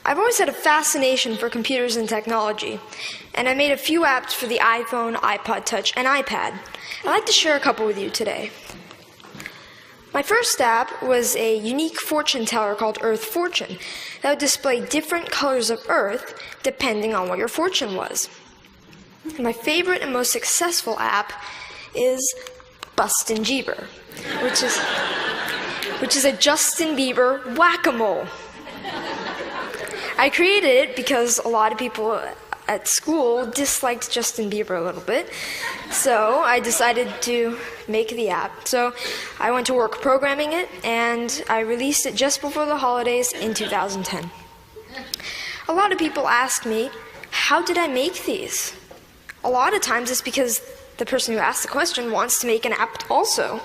I've always had a fascination for computers and technology, and I made a few apps for the iPhone, iPod Touch, and iPad. I'd like to share a couple with you today. My first app was a unique fortune teller called Earth Fortune that would display different colors of Earth depending on what your fortune was. And my favorite and most successful app is Bustin' Jeeber, which is a Justin Bieber whack-a-mole. I created it because a lot of people at school disliked Justin Bieber a little bit, so I decided to make the app. So I went to work programming it, and I released it just before the holidays in 2010. A lot of people ask me, how did I make these? A lot of times it's because the person who asked the question wants to make an app also.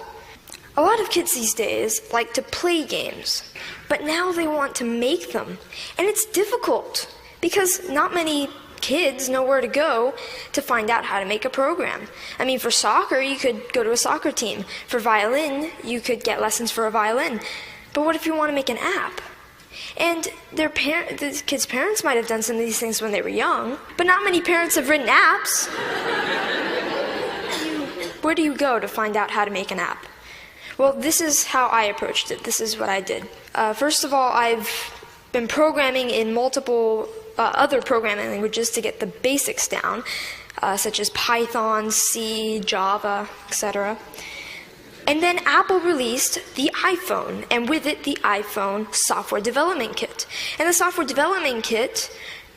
A lot of kids these days like to play games, but now they want to make them. And it's difficult because not many kids know where to go to find out how to make a program. I mean, for soccer, you could go to a soccer team. For violin, you could get lessons for a violin. But what if you want to make an app? And the kids' parents might have done some of these things when they were young, but not many parents have written apps. Where do you go to find out how to make an app? Well, this is how I approached it. This is what I did. First of all, I've been programming in multiple other programming languages to get the basics down, such as Python, C, Java, etc. And then Apple released the iPhone, and with it, the iPhone Software Development Kit. And the Software Development Kit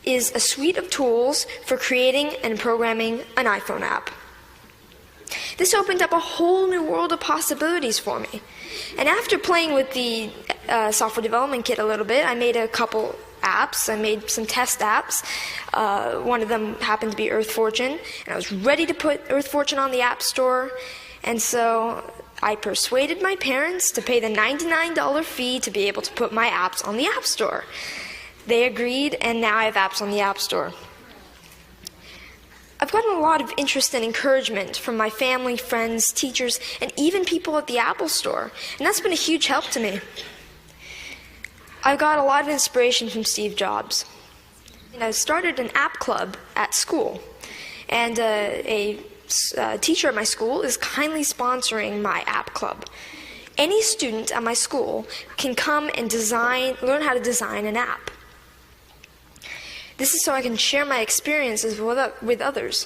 is a suite of tools for creating and programming an iPhone app. This opened up a whole new world of possibilities for me. And after playing with the Software Development Kit a little bit, I made a couple apps. I made some test apps. One of them happened to be Earth Fortune, and I was ready to put Earth Fortune on the App Store. And so I persuaded my parents to pay the $99 fee to be able to put my apps on the App Store. They agreed, and now I have apps on the App Store. I've gotten a lot of interest and encouragement from my family, friends, teachers, and even people at the Apple Store, and that's been a huge help to me. I've got a lot of inspiration from Steve Jobs. And I started an app club at school, and a teacher at my school is kindly sponsoring my app club. Any student at my school can come and learn how to design an app. This is so I can share my experiences with others.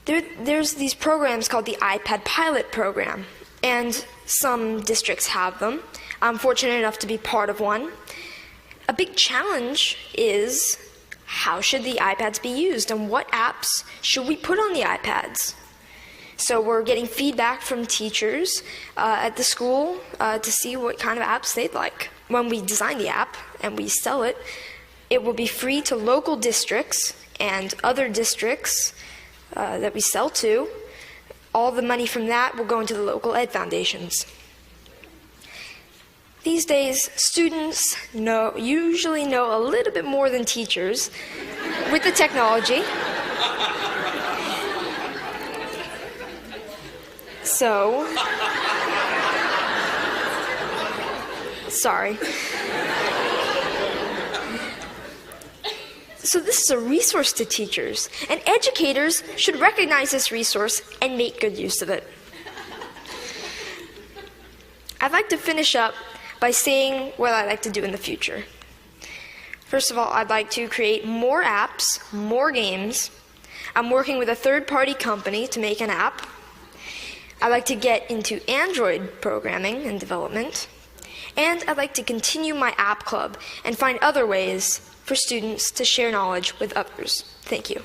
There's these programs called the iPad Pilot program, and some districts have them. I'm fortunate enough to be part of one. A big challenge is, how should the iPads be used, and what apps should we put on the iPads? So we're getting feedback from teachers at the school to see what kind of apps they'd like. When we design the app and we sell it, it will be free to local districts and other districts that we sell to. All the money from that will go into the local ed foundations. These days, students usually know a little bit more than teachers with the technology. So, sorry. So this is a resource to teachers, and educators should recognize this resource and make good use of it. I'd like to finish up by saying what I'd like to do in the future. First of all, I'd like to create more apps, more games. I'm working with a third-party company to make an app. I'd like to get into Android programming and development. And I'd like to continue my app club and find other ways for students to share knowledge with others. Thank you.